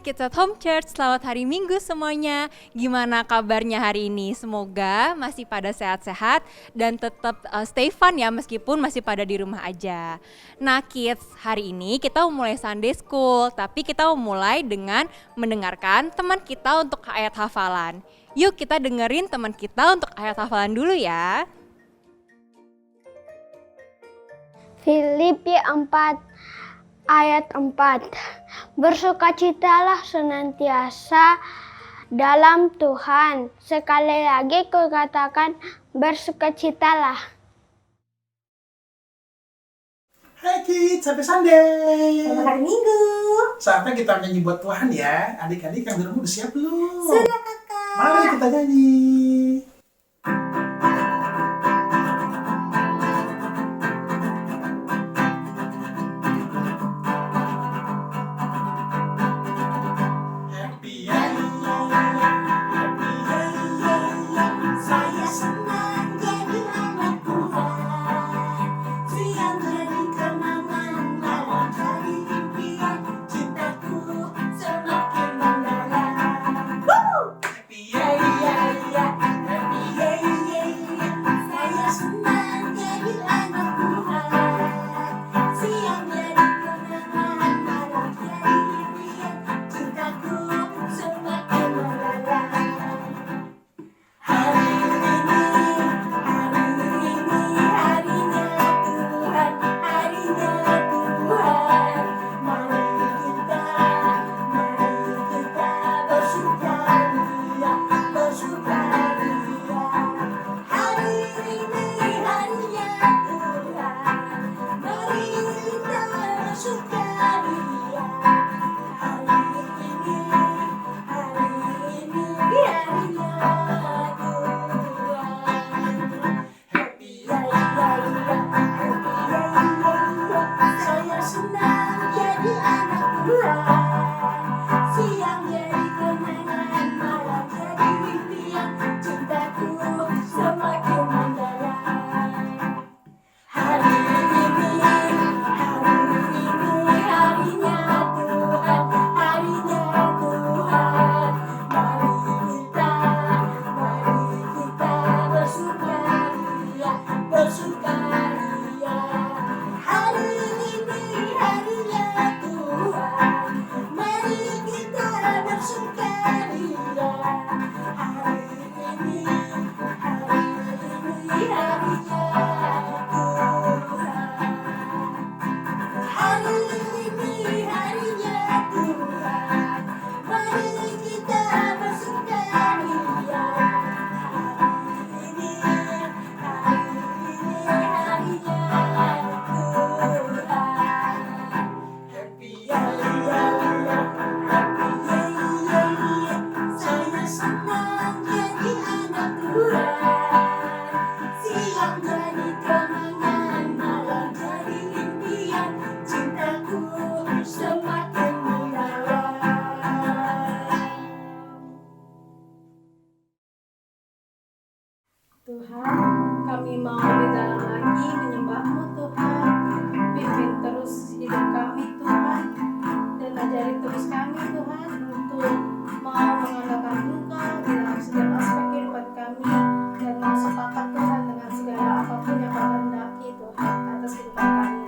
Kids at Home Church, selamat hari Minggu semuanya. Gimana kabarnya hari ini? Semoga masih pada sehat-sehat dan tetap stay fun ya meskipun masih pada di rumah aja. Nah Kids, hari ini kita mau mulai Sunday School, tapi kita mau mulai dengan mendengarkan teman kita untuk ayat hafalan. Yuk kita dengerin teman kita untuk ayat hafalan dulu ya. Filipi 4 ayat 4. Bersukacitalah senantiasa dalam Tuhan. Sekali lagi kukatakan bersukacitalah. Hai kids, happy Sunday. Selamat hari Minggu. Saatnya kita nyanyi buat Tuhan ya. Adik-adik yang di rumah udah siap belum? Sudah kakak. Mari kita nyanyi. Happy ya, happy ya. Saya senang jadi anak Tuhan. Siang jadi kenangan, malam jadi impian. Cintaku semakin mendalam. Happy ya, Happy Saya senang jadi anak Tuhan. Siang jadi kenangan, malam jadi impian. Cintaku semakin mendalam. Hari ini harinya Tuhan, harinya Tuhan. Mari kita bersukaria, bersukaria. Hari ini harinya Tuhan, mari kita bersukaria. Hari ini harinya happy Saya senang jadi anak Tuhan. Siang jadi kenangan, malam jadi impian. Cintaku semakin mendalam. Hari ini harinya Tuhan, harinya Tuhan. Mari kita bersukaria, bersukaria. Hari ini harinya Tuhan, mari kita bersukaria. Hari ini harinya Tuhan. Hari ini harinya Tuhan, mari kita bersukaria. Hari ini harinya Tuhan. happy Saya senang jadi anak Tuhan. Siang jadi kenangan, malam jadi impian. Cintaku semakin mendalam. Tuhan, kami mau lebih dalam lagi menyembah-Mu Tuhan. Pimpin terus hidup kami Tuhan, dan ajari terus kami Tuhan untuk mau mengandalkan Engkau di dalam setiap aspek kehidupan kami, dan mau sepakat Tuhan dengan segala apapun yang Kau kehendaki Tuhan atas kehidupan kami.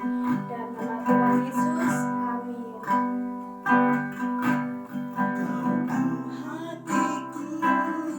Dan nama Tuhan Yesus, amin. Hatiku Tuhan,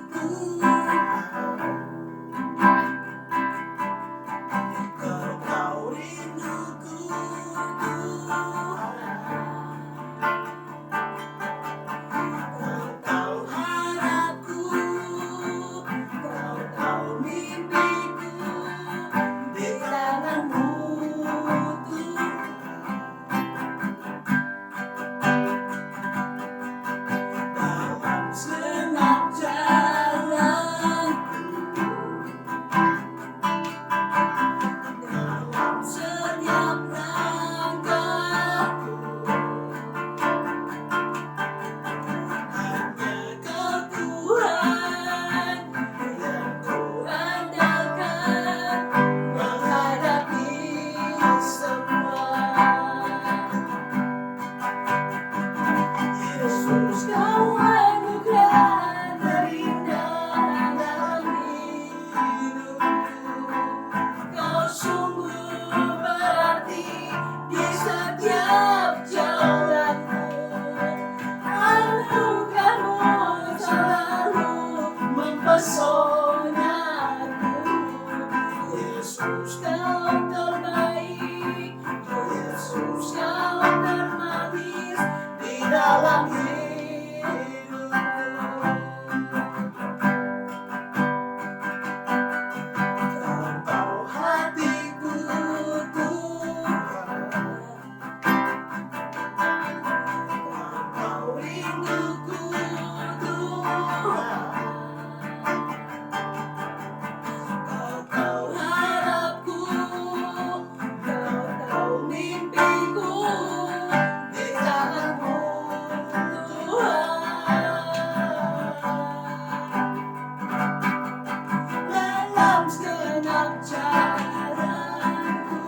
Yesus kau terbaik, Yesus kau termanis di dalam hidupku. Kau tahu hatiku Tuhan, Kau tahu rinduku Tuhan, Kau tahu harapku, Kau tahu mimpiku di tanganmu Tuhan. Dalam segenap jalanku,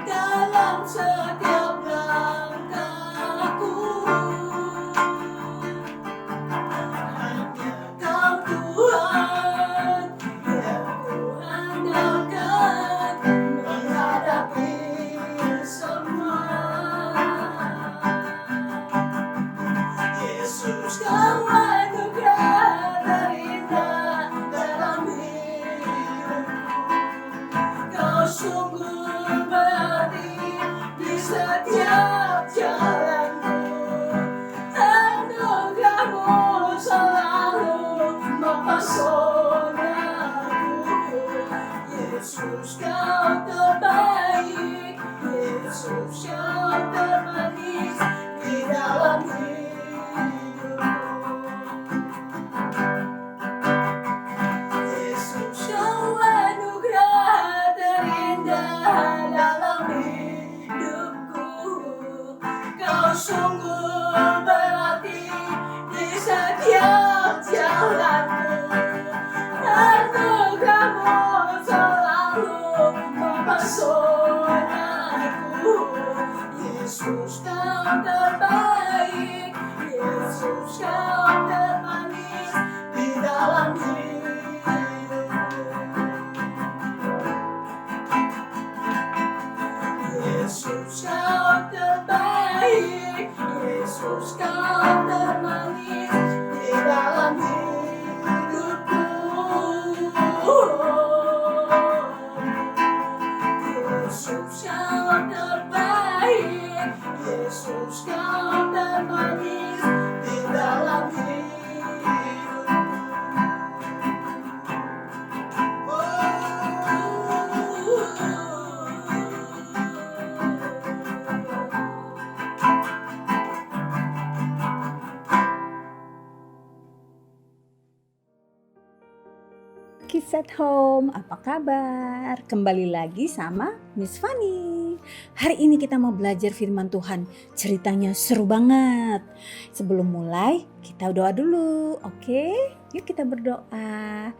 dalam setiap langkahku, hanya Kau Tuhan yang ku andalkan menghadapi semua. Yesus kau anugerah terindah dalam hidupku. Kau sungguh berarti di setiap jalanku. Anugerahmu selalu mempesonaku. Yesus kau terbaik, Yesus kau termanis di dalam hidupku. Yesus kau anugerah terindah dalam hidupku. Kau sungguh berarti di setiap jalanku. Anugerahmu selalu mempesonaku. Yesus kau terbaik, Yesus kau termanis di dalam hidupku. Yesus kau terbaik, Yesus kau termanis di dalam hidupku. Yesus kau terbaik, Yesus kau termanis di dalam Kids at Home, apa kabar? Kembali lagi sama Miss Fanny. Hari ini kita mau belajar firman Tuhan. Ceritanya seru banget. Sebelum mulai, kita doa dulu, oke? Yuk kita berdoa.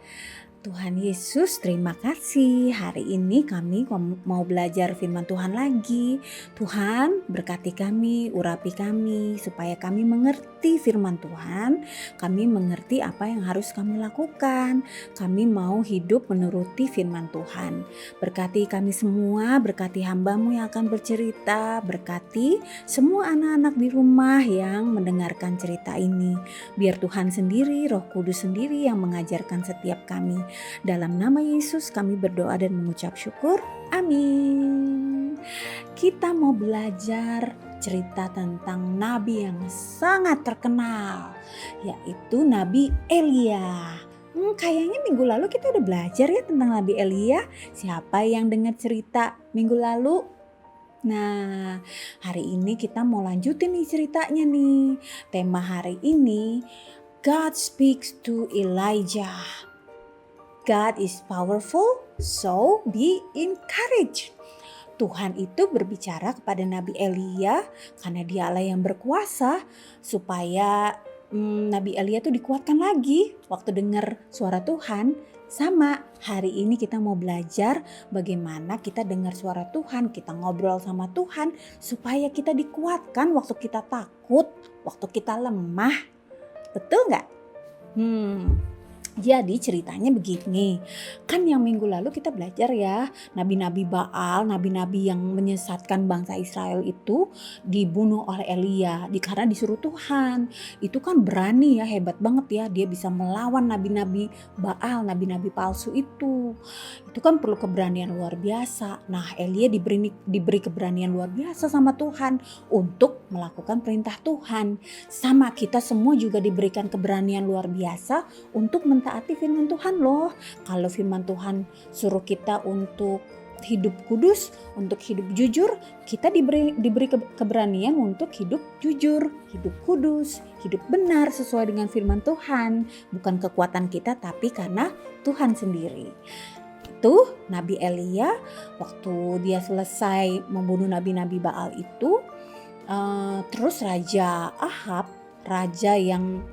Tuhan Yesus, terima kasih. Hari ini kami mau belajar firman Tuhan lagi. Tuhan, berkati kami, urapi kami, supaya kami mengerti firman Tuhan. Kami mengerti apa yang harus kami lakukan. Kami mau hidup menuruti firman Tuhan. Berkati kami semua, berkati hamba-Mu yang akan bercerita. Berkati semua anak-anak di rumah yang mendengarkan cerita ini. Biar Tuhan sendiri, Roh Kudus sendiri yang mengajarkan setiap kami. Dalam nama Yesus kami berdoa dan mengucap syukur. Amin. Kita mau belajar cerita tentang nabi yang sangat terkenal, yaitu Nabi Elia. Kayaknya minggu lalu kita udah belajar ya tentang Nabi Elia. Siapa yang dengar cerita minggu lalu? Nah, hari ini kita mau lanjutin nih ceritanya nih. Tema hari ini, God speaks to Elijah. God is powerful, so be encouraged. Tuhan itu berbicara kepada Nabi Elia karena dia Allah yang berkuasa, supaya Nabi Elia tuh dikuatkan lagi waktu dengar suara Tuhan. Sama, hari ini kita mau belajar bagaimana kita dengar suara Tuhan, kita ngobrol sama Tuhan supaya kita dikuatkan waktu kita takut, waktu kita lemah. Betul nggak? Jadi ceritanya begini, kan yang minggu lalu kita belajar ya, nabi-nabi Baal, nabi-nabi yang menyesatkan bangsa Israel itu dibunuh oleh Elia karena disuruh Tuhan. Itu kan berani ya, hebat banget ya, dia bisa melawan nabi-nabi Baal, nabi-nabi palsu itu. Itu kan perlu keberanian luar biasa. Nah, Elia diberi keberanian luar biasa sama Tuhan untuk melakukan perintah Tuhan. Sama kita semua juga diberikan keberanian luar biasa untuk mentaati firman Tuhan loh. Kalau firman Tuhan suruh kita untuk hidup kudus, untuk hidup jujur, kita diberi keberanian untuk hidup jujur, hidup kudus, hidup benar sesuai dengan firman Tuhan. Bukan kekuatan kita tapi karena Tuhan sendiri. Itu Nabi Elia waktu dia selesai membunuh nabi-nabi Baal itu, terus Raja Ahab, raja yang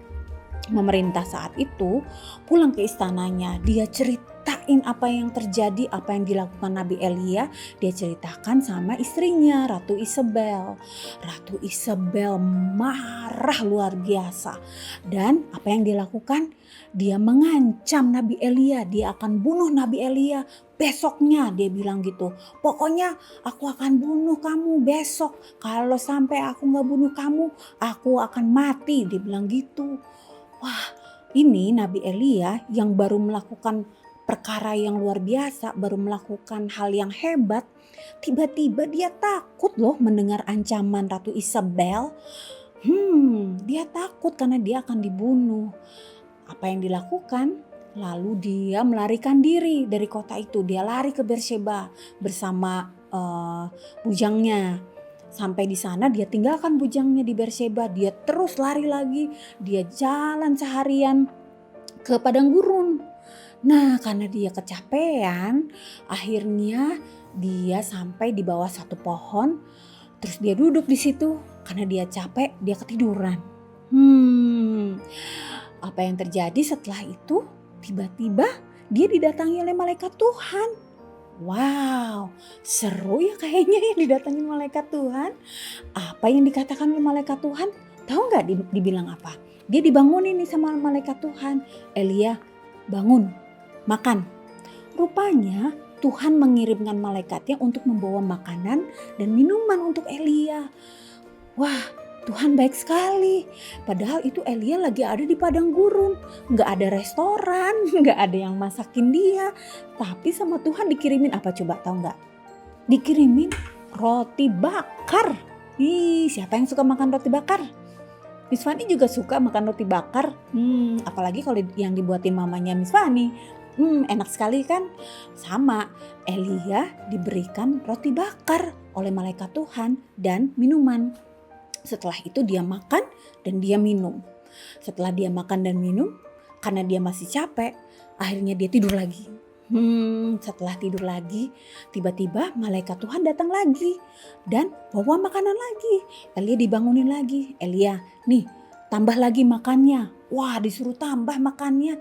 memerintah saat itu, pulang ke istananya. Dia ceritain apa yang terjadi, apa yang dilakukan Nabi Elia. Dia ceritakan sama istrinya, Ratu Isabel. Ratu Isabel marah luar biasa. Dan apa yang dilakukan? Dia mengancam Nabi Elia, dia akan bunuh Nabi Elia. Besoknya dia bilang gitu, pokoknya aku akan bunuh kamu besok. Kalau sampai aku gak bunuh kamu, aku akan mati. Dia bilang gitu. Wah, ini Nabi Elia yang baru melakukan perkara yang luar biasa, baru melakukan hal yang hebat. Tiba-tiba dia takut loh mendengar ancaman Ratu Isabel. Dia takut karena dia akan dibunuh. Apa yang dilakukan? Lalu dia melarikan diri dari kota itu. Dia lari ke Beersheba bersama bujangnya. Sampai di sana dia tinggalkan bujangnya di Beersheba. Dia terus lari lagi. Dia jalan seharian ke padang gurun. Nah, karena dia kecapean, akhirnya dia sampai di bawah satu pohon. Terus dia duduk di situ. Karena dia capek, dia ketiduran. Apa yang terjadi setelah itu? Tiba-tiba dia didatangi oleh malaikat Tuhan. Wow, seru ya kayaknya yang didatangi malaikat Tuhan. Apa yang dikatakan oleh malaikat Tuhan? Tahu nggak dibilang apa? Dia dibangunin nih sama malaikat Tuhan. Elia, bangun, makan. Rupanya Tuhan mengirimkan malaikatnya untuk membawa makanan dan minuman untuk Elia. Wah, Tuhan baik sekali. Padahal itu Elia lagi ada di padang gurun. Gak ada restoran, gak ada yang masakin dia. Tapi sama Tuhan dikirimin apa coba, tahu gak? Dikirimin roti bakar. Siapa yang suka makan roti bakar? Miss Fanny juga suka makan roti bakar. Apalagi kalau yang dibuatin mamanya Miss Fanny. Enak sekali kan? Sama, Elia diberikan roti bakar oleh malaikat Tuhan dan minuman. Setelah itu dia makan dan dia minum. Setelah dia makan dan minum, karena dia masih capek, akhirnya dia tidur lagi. Setelah tidur lagi, tiba-tiba malaikat Tuhan datang lagi dan bawa makanan lagi. Elia dibangunin lagi. Elia, nih tambah lagi makannya. Wah, disuruh tambah makannya.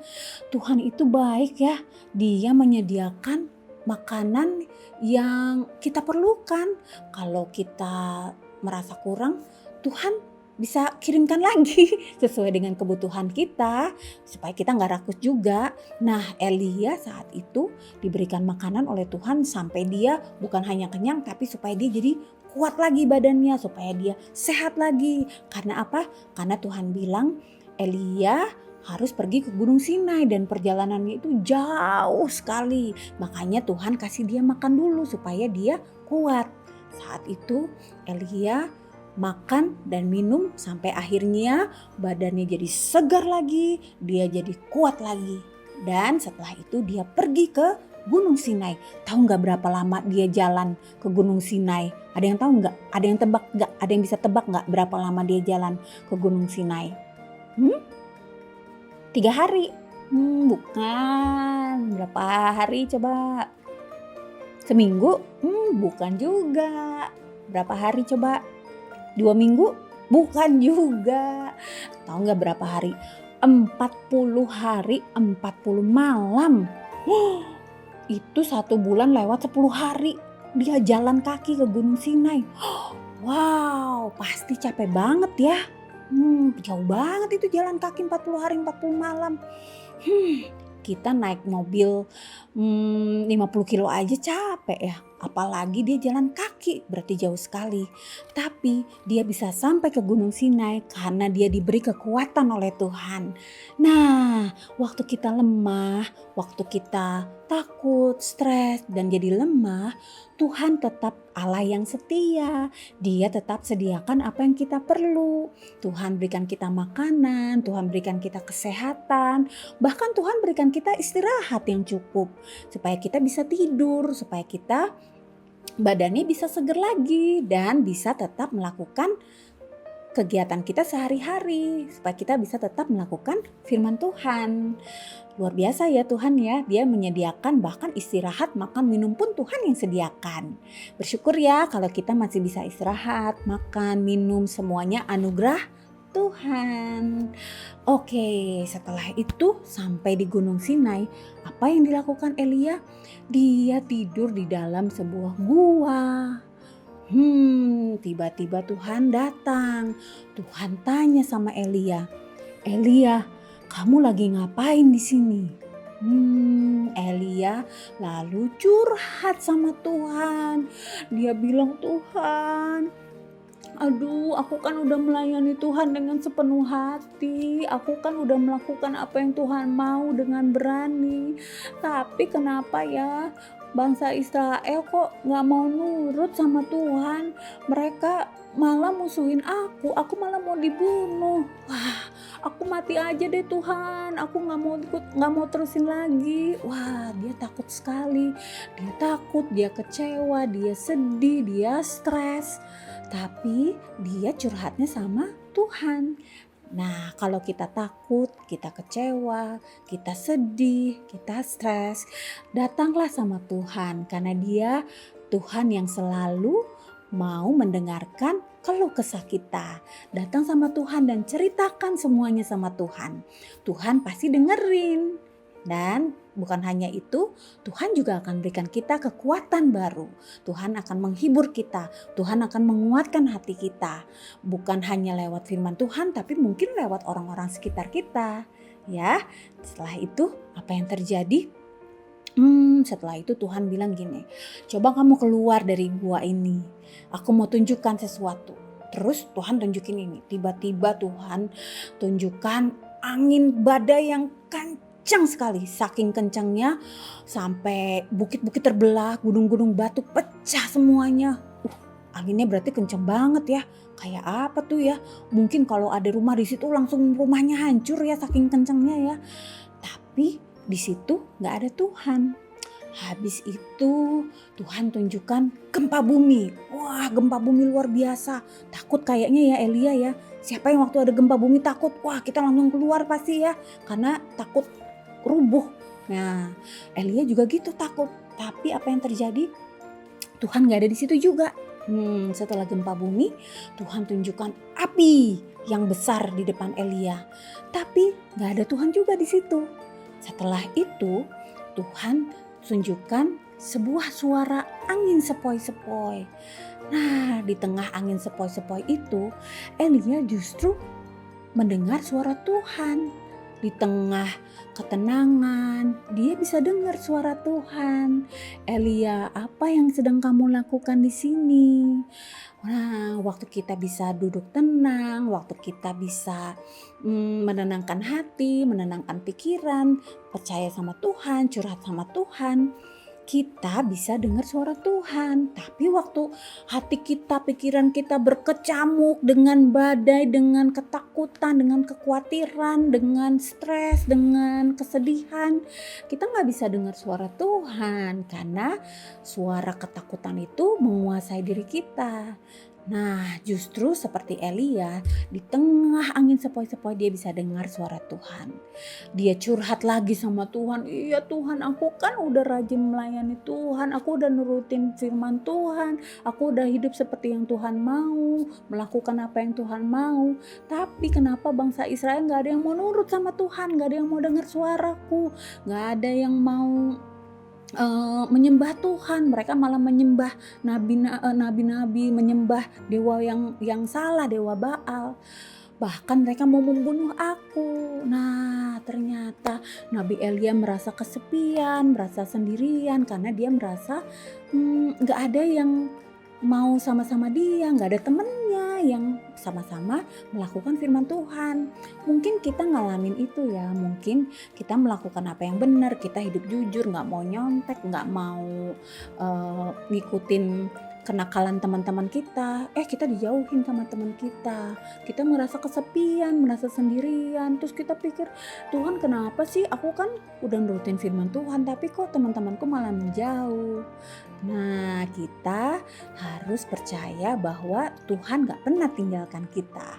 Tuhan itu baik ya. Dia menyediakan makanan yang kita perlukan. Kalau kita merasa kurang, Tuhan bisa kirimkan lagi sesuai dengan kebutuhan kita supaya kita gak rakus juga. Nah, Elia saat itu diberikan makanan oleh Tuhan sampai dia bukan hanya kenyang tapi supaya dia jadi kuat lagi badannya, supaya dia sehat lagi. Karena apa? Karena Tuhan bilang Elia harus pergi ke Gunung Sinai dan perjalanannya itu jauh sekali. Makanya Tuhan kasih dia makan dulu supaya dia kuat. Saat itu Elia makan dan minum sampai akhirnya badannya jadi segar lagi, dia jadi kuat lagi. Dan setelah itu dia pergi ke Gunung Sinai. Tahu nggak berapa lama dia jalan ke Gunung Sinai? Ada yang tahu nggak? Ada yang tebak nggak? Ada yang bisa tebak nggak berapa lama dia jalan ke Gunung Sinai? 3 hari? Bukan. Berapa hari coba? Seminggu? Bukan juga. Berapa hari coba? 2 minggu? Bukan juga. Tahu nggak berapa hari? 40 hari 40 malam. Itu 1 bulan lewat 10 hari. Dia jalan kaki ke Gunung Sinai. Wow, pasti capek banget ya. Jauh banget itu jalan kaki 40 hari 40 malam. Kita naik mobil 50 kilo aja capek ya. Apalagi dia jalan kaki, berarti jauh sekali. Tapi dia bisa sampai ke Gunung Sinai karena dia diberi kekuatan oleh Tuhan. Nah, waktu kita lemah, waktu kita takut, stres, dan jadi lemah, Tuhan tetap Allah yang setia. Dia tetap sediakan apa yang kita perlu. Tuhan berikan kita makanan, Tuhan berikan kita kesehatan, bahkan Tuhan berikan kita istirahat yang cukup supaya kita bisa tidur, supaya kita badannya bisa seger lagi dan bisa tetap melakukan kegiatan kita sehari-hari, supaya kita bisa tetap melakukan firman Tuhan. Luar biasa ya Tuhan ya, dia menyediakan bahkan istirahat, makan, minum pun Tuhan yang sediakan. Bersyukur ya kalau kita masih bisa istirahat, makan, minum, semuanya anugerah Tuhan. Oke, setelah itu sampai di Gunung Sinai, apa yang dilakukan Elia? Dia tidur di dalam sebuah gua. Tiba-tiba Tuhan datang. Tuhan tanya sama Elia, "Elia, kamu lagi ngapain di sini?" Elia lalu curhat sama Tuhan. Dia bilang, "Tuhan, aduh, aku kan udah melayani Tuhan dengan sepenuh hati. Aku kan udah melakukan apa yang Tuhan mau dengan berani. Tapi kenapa ya bangsa Israel kok gak mau nurut sama Tuhan? Mereka malah musuhin aku malah mau dibunuh. Wah, aku mati aja deh Tuhan. Aku gak mau terusin lagi." Wah, dia takut sekali. Dia takut, dia kecewa, dia sedih, dia stres. Tapi dia curhatnya sama Tuhan. Nah, kalau kita takut, kita kecewa, kita sedih, kita stres, datanglah sama Tuhan karena dia Tuhan yang selalu mau mendengarkan keluh kesah kita. Datang sama Tuhan dan ceritakan semuanya sama Tuhan. Tuhan pasti dengerin. Dan bukan hanya itu, Tuhan juga akan berikan kita kekuatan baru. Tuhan akan menghibur kita, Tuhan akan menguatkan hati kita. Bukan hanya lewat firman Tuhan, tapi mungkin lewat orang-orang sekitar kita. Ya, setelah itu apa yang terjadi? Setelah itu Tuhan bilang gini, "Coba kamu keluar dari gua ini. Aku mau tunjukkan sesuatu." Terus Tuhan tunjukin ini. Tiba-tiba Tuhan tunjukkan angin badai yang kencang sekali. Saking kencangnya sampai bukit-bukit terbelah, gunung-gunung batu pecah semuanya. Anginnya berarti kencang banget ya. Kayak apa tuh ya? Mungkin kalau ada rumah di situ langsung rumahnya hancur ya, saking kencangnya ya. Tapi di situ nggak ada Tuhan. Habis itu Tuhan tunjukkan gempa bumi. Wah, gempa bumi luar biasa. Takut kayaknya ya Elia ya. Siapa yang waktu ada gempa bumi takut? Wah, kita langsung keluar pasti ya. Karena takut rubuh. Nah, Elia juga gitu takut. Tapi apa yang terjadi? Tuhan gak ada di situ juga. Setelah gempa bumi, Tuhan tunjukkan api yang besar di depan Elia. Tapi gak ada Tuhan juga di situ. Setelah itu, Tuhan tunjukkan sebuah suara angin sepoi-sepoi. Nah, di tengah angin sepoi-sepoi itu, Elia justru mendengar suara Tuhan. Di tengah ketenangan, dia bisa dengar suara Tuhan. "Elia, apa yang sedang kamu lakukan di sini?" Nah, waktu kita bisa duduk tenang, waktu kita bisa menenangkan hati, menenangkan pikiran, percaya sama Tuhan, curhat sama Tuhan, kita bisa dengar suara Tuhan. Tapi waktu hati kita, pikiran kita berkecamuk dengan badai, dengan ketakutan, dengan kekhawatiran, dengan stres, dengan kesedihan, kita gak bisa dengar suara Tuhan karena suara ketakutan itu menguasai diri kita. Nah, justru seperti Elia, di tengah angin sepoi-sepoi dia bisa dengar suara Tuhan. Dia curhat lagi sama Tuhan. "Iya Tuhan, aku kan udah rajin melayani Tuhan, aku udah nurutin firman Tuhan, aku udah hidup seperti yang Tuhan mau, melakukan apa yang Tuhan mau. Tapi kenapa bangsa Israel gak ada yang mau nurut sama Tuhan, gak ada yang mau dengar suaraku, gak ada yang mau menyembah Tuhan. Mereka malah menyembah nabi-nabi, menyembah dewa yang salah, dewa Baal." bahkan mereka mau membunuh aku. Nah, ternyata Nabi Elia merasa kesepian, merasa sendirian karena dia merasa gak ada yang mau sama-sama dia, gak ada temennya yang sama-sama melakukan firman Tuhan. Mungkin kita ngalamin itu ya, mungkin kita melakukan apa yang benar, kita hidup jujur, gak mau nyontek, gak mau ngikutin kenakalan teman-teman kita, kita dijauhin sama teman kita merasa kesepian, merasa sendirian, terus kita pikir, Tuhan kenapa sih, aku kan udah nurutin firman Tuhan, tapi kok teman-temanku malah menjauh. Nah, kita harus percaya bahwa Tuhan gak pernah tinggalkan kita.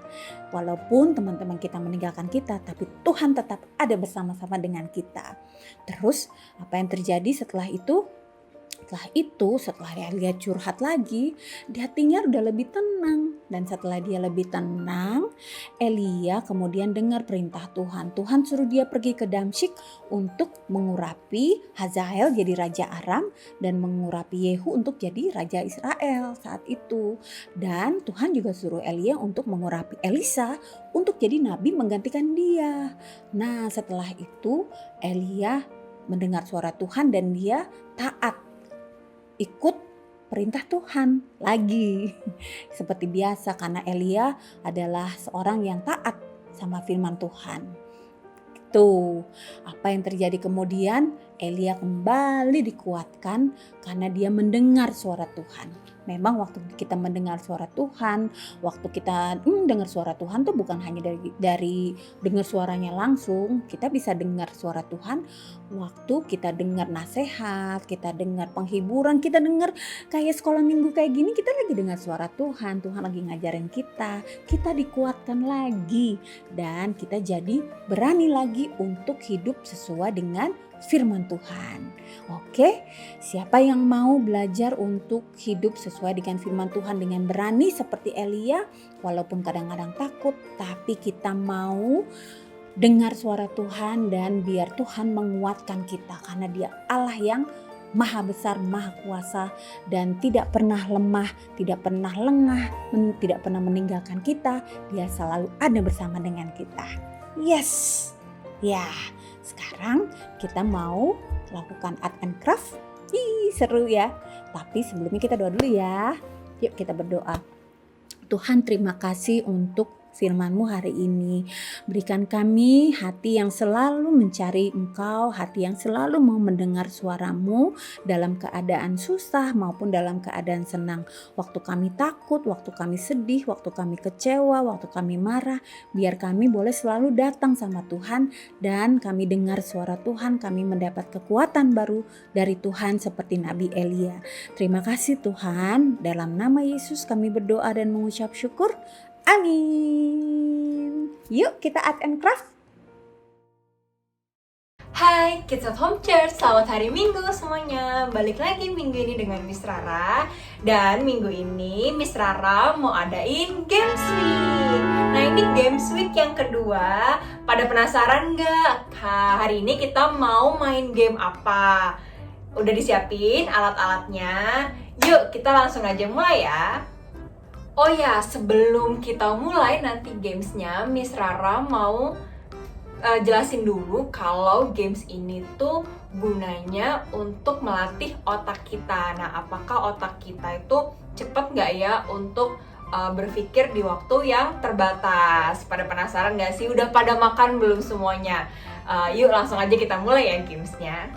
Walaupun teman-teman kita meninggalkan kita, tapi Tuhan tetap ada bersama-sama dengan kita. Terus apa yang terjadi setelah itu? Setelah Elia curhat lagi, di hatinya udah lebih tenang. Dan setelah dia lebih tenang, Elia kemudian dengar perintah Tuhan. Tuhan suruh dia pergi ke Damsyik untuk mengurapi Hazael jadi raja Aram dan mengurapi Yehu untuk jadi raja Israel saat itu. Dan Tuhan juga suruh Elia untuk mengurapi Elisa untuk jadi nabi menggantikan dia. Nah, setelah itu Elia mendengar suara Tuhan dan dia taat, ikut perintah Tuhan lagi seperti biasa, karena Elia adalah seorang yang taat sama firman Tuhan. Tuh, apa yang terjadi kemudian? Elia kembali dikuatkan karena dia mendengar suara Tuhan. Memang waktu kita mendengar suara Tuhan, waktu kita dengar suara Tuhan tuh bukan hanya dari dengar suaranya langsung. Kita bisa dengar suara Tuhan waktu kita dengar nasihat, kita dengar penghiburan, kita dengar kayak sekolah minggu kayak gini, kita lagi dengar suara Tuhan. Tuhan lagi ngajarin kita dikuatkan lagi dan kita jadi berani lagi untuk hidup sesuai dengan firman Tuhan. Oke, siapa yang mau belajar untuk hidup sesuai dengan firman Tuhan dengan berani seperti Elia, walaupun kadang-kadang takut, tapi kita mau dengar suara Tuhan dan biar Tuhan menguatkan kita, karena Dia Allah yang Maha besar, Maha kuasa, dan tidak pernah lemah, tidak pernah lengah, tidak pernah meninggalkan kita. Dia selalu ada bersama dengan kita. Yes, ya. Sekarang kita mau lakukan art and craft. Seru ya. Tapi sebelumnya kita doa dulu ya. Yuk kita berdoa. Tuhan, terima kasih untuk firman-Mu hari ini. Berikan kami hati yang selalu mencari Engkau, hati yang selalu mau mendengar suara-Mu dalam keadaan susah maupun dalam keadaan senang. Waktu kami takut, waktu kami sedih, waktu kami kecewa, waktu kami marah, biar kami boleh selalu datang sama Tuhan dan kami dengar suara Tuhan, kami mendapat kekuatan baru dari Tuhan seperti Nabi Elia. Terima kasih Tuhan, dalam nama Yesus kami berdoa dan mengucap syukur. Amin. Yuk kita art and craft. Hai Kids at Home Church, selamat hari Minggu semuanya. Balik lagi minggu ini dengan Miss Rara. Dan minggu ini Miss Rara mau adain Games Week. Nah, ini Games Week yang kedua. Pada penasaran nggak? Hari ini kita mau main game apa? Udah disiapin alat-alatnya? Yuk kita langsung aja mulai ya. Oh ya, sebelum kita mulai nanti gamesnya, Miss Rara mau jelasin dulu kalau games ini tuh gunanya untuk melatih otak kita. Nah, apakah otak kita itu cepet nggak ya untuk berpikir di waktu yang terbatas? Pada penasaran nggak sih? Udah pada makan belum semuanya? Yuk langsung aja kita mulai ya gamesnya.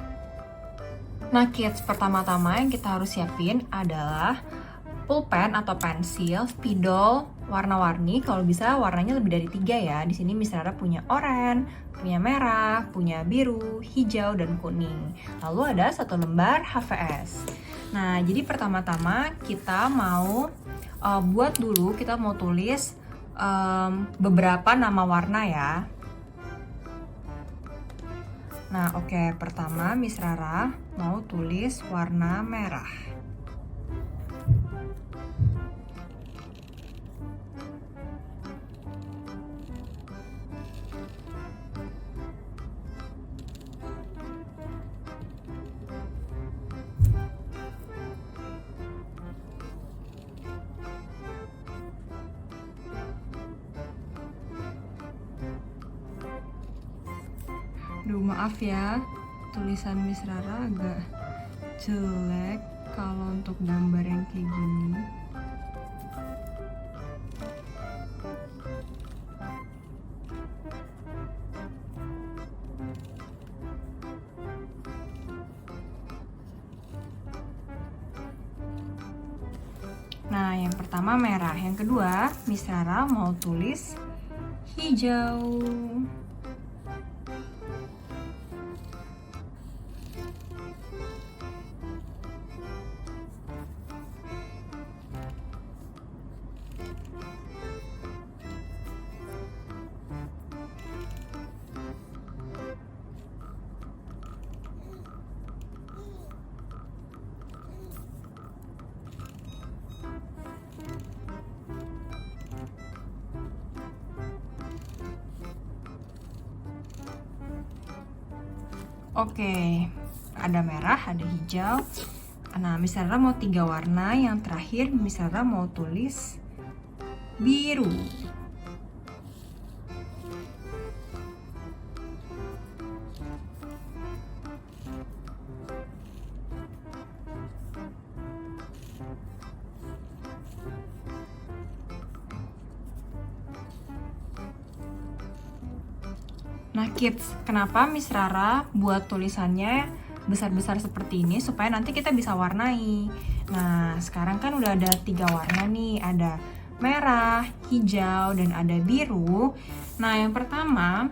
Nah kids, pertama-tama yang kita harus siapin adalah pulpen atau pensil, spidol, warna-warni. Kalau bisa warnanya lebih dari 3 ya. Di sini Miss Rara punya oranye, punya merah, punya biru, hijau, dan kuning. Lalu ada 1 lembar HVS. Nah, jadi pertama-tama kita mau buat dulu, kita mau tulis beberapa nama warna ya. Nah, oke, pertama Miss Rara mau tulis warna merah. Duh, maaf ya, tulisan Miss Rara agak jelek kalau untuk gambar yang kayak gini. Nah, yang pertama merah, yang kedua Miss Rara mau tulis hijau. Oke, ada merah, ada hijau. Nah, Miss Rara mau 3 warna. Yang terakhir Miss Rara mau tulis biru. Nah kids, kenapa Miss Rara buat tulisannya besar-besar seperti ini supaya nanti kita bisa warnai. Nah sekarang kan udah ada 3 warna nih, ada merah, hijau, dan ada biru. Nah yang pertama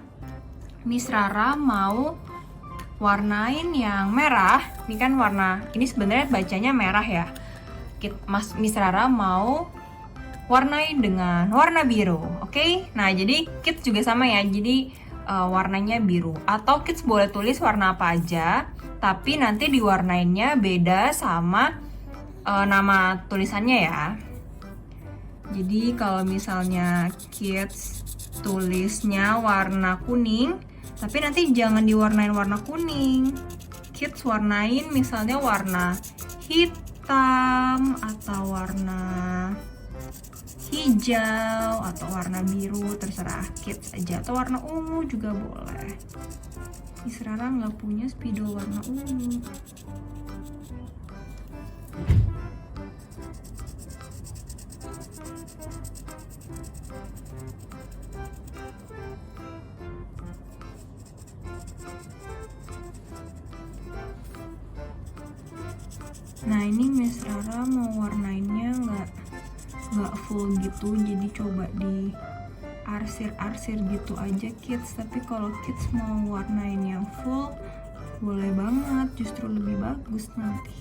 Miss Rara mau warnain yang merah. Ini kan warna, ini sebenarnya bacanya merah ya. Miss Rara mau warnain dengan warna biru, oke? Nah jadi kids juga sama ya, jadi warnanya biru. Atau kids boleh tulis warna apa aja, tapi nanti diwarnainnya beda sama nama tulisannya ya. Jadi kalau misalnya kids tulisnya warna kuning, tapi nanti jangan diwarnain warna kuning. Kids warnain misalnya warna hitam atau warna hijau atau warna biru, terserah kids aja, atau warna ungu juga boleh. Miss Rara nggak punya spidol warna ungu. Nah ini Miss Rara mau warnainnya nggak full gitu, jadi coba di arsir-arsir gitu aja kids. Tapi kalau kids mau warnain yang full boleh banget, justru lebih bagus nanti.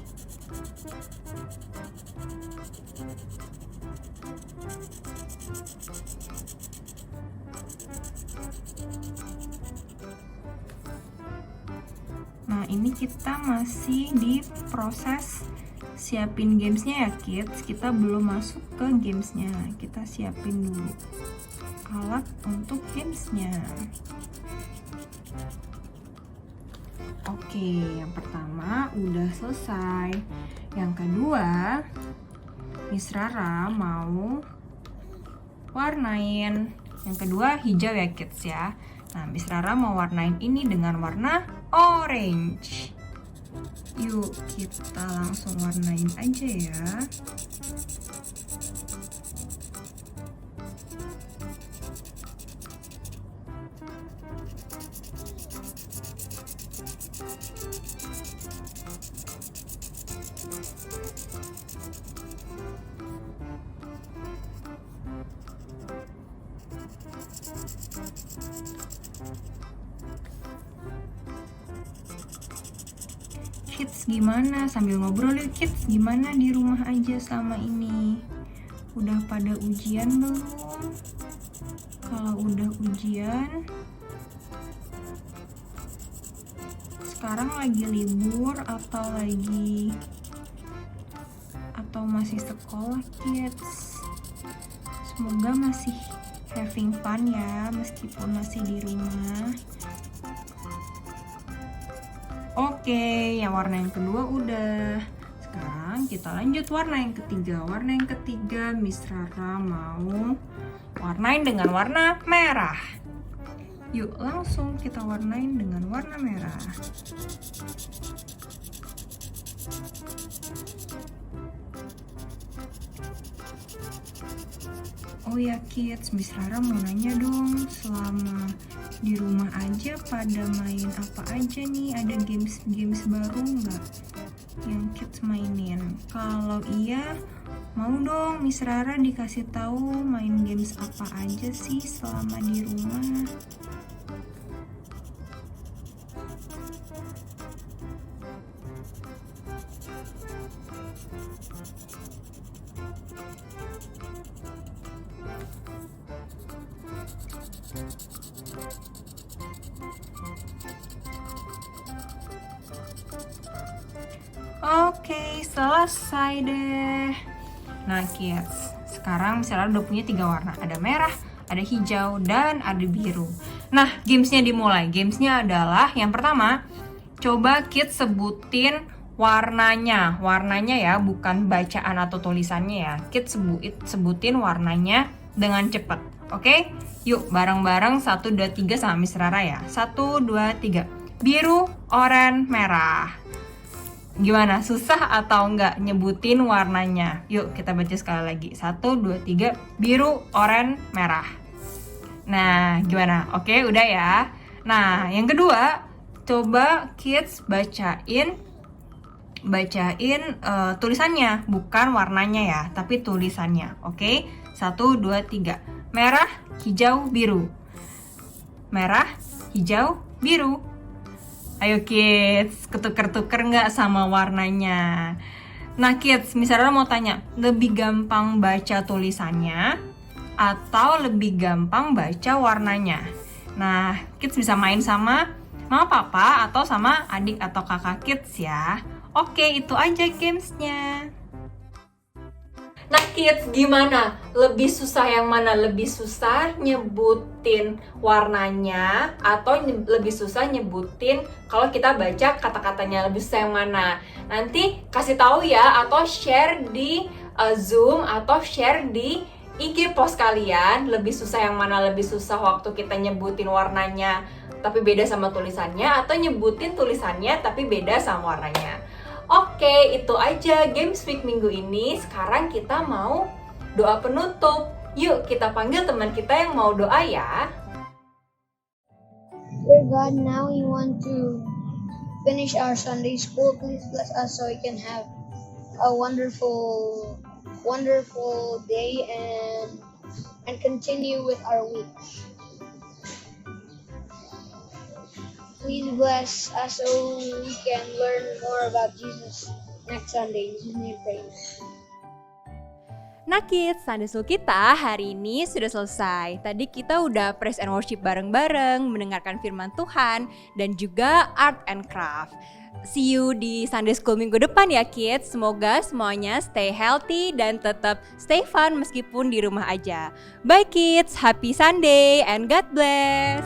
Nah ini kita masih di proses siapin gamesnya ya kids, kita belum masuk ke gamesnya, kita siapin dulu alat untuk gamesnya. Oke, yang pertama udah selesai. Yang kedua Miss Rara mau warnain, yang kedua hijau ya kids ya. Nah Miss Rara mau warnain ini dengan warna orange. Yuk kita langsung warnain aja ya. Kids gimana? Sambil ngobrol yuk kids, gimana di rumah aja sama ini? Udah pada ujian belum? Kalau udah ujian, sekarang lagi libur atau masih sekolah kids? Semoga masih having fun ya, meskipun masih di rumah. Oke, yang warna yang kedua udah. Sekarang kita lanjut warna yang ketiga. Warna yang ketiga Miss Rara mau warnain dengan warna merah. Yuk langsung kita warnain dengan warna merah. Oh ya kids, Miss Rara mau nanya dong, selama di rumah aja pada main apa aja nih? Ada games baru nggak yang kids mainin? Kalau iya, mau dong Miss Rara dikasih tahu main games apa aja sih selama di rumah. Oke, selesai deh. Nah kids, sekarang misalnya udah punya 3 warna. Ada merah, ada hijau, dan ada biru. Nah, gamesnya dimulai. Gamesnya adalah yang pertama, coba kids sebutin warnanya. Warnanya ya, bukan bacaan atau tulisannya ya. Kids sebutin warnanya dengan cepat. Oke? Yuk, bareng-bareng 1, 2, 3 sama Miss Rara ya. 1, 2, 3. Biru, oranye, merah. Gimana? Susah atau enggak nyebutin warnanya? Yuk kita baca sekali lagi. 1, 2, 3. Biru, oranye, merah. Nah, gimana? Oke, udah ya. Nah, yang kedua, coba kids bacain tulisannya, bukan warnanya ya, tapi tulisannya. Oke? 1, 2, 3. Merah, hijau, biru. Merah, hijau, biru. Ayo kids, ketuker-tuker nggak sama warnanya? Nah kids, misalnya mau tanya, lebih gampang baca tulisannya atau lebih gampang baca warnanya? Nah, kids bisa main sama mama papa atau sama adik atau kakak kids ya. Oke, itu aja gamesnya. Nah kids, gimana? Lebih susah yang mana? Lebih susah nyebutin warnanya atau lebih susah nyebutin kalau kita baca kata-katanya? Lebih susah yang mana? Nanti kasih tahu ya, atau share di Zoom atau share di IG post kalian. Lebih susah yang mana? Lebih susah waktu kita nyebutin warnanya tapi beda sama tulisannya, atau nyebutin tulisannya tapi beda sama warnanya? Oke, itu aja Games Week minggu ini. Sekarang kita mau doa penutup. Yuk kita panggil teman kita yang mau doa ya. Dear God, now we want to finish our Sunday school. Please bless us so we can have a wonderful day and continue with our week. Please bless us so we can learn more about Jesus next Sunday. In Jesus' name, pray. Nah kids, Sunday School kita hari ini sudah selesai. Tadi kita udah praise and worship bareng-bareng, mendengarkan firman Tuhan, dan juga art and craft. See you di Sunday School minggu depan ya kids. Semoga semuanya stay healthy dan tetap stay fun meskipun di rumah aja. Bye kids, happy Sunday and God bless.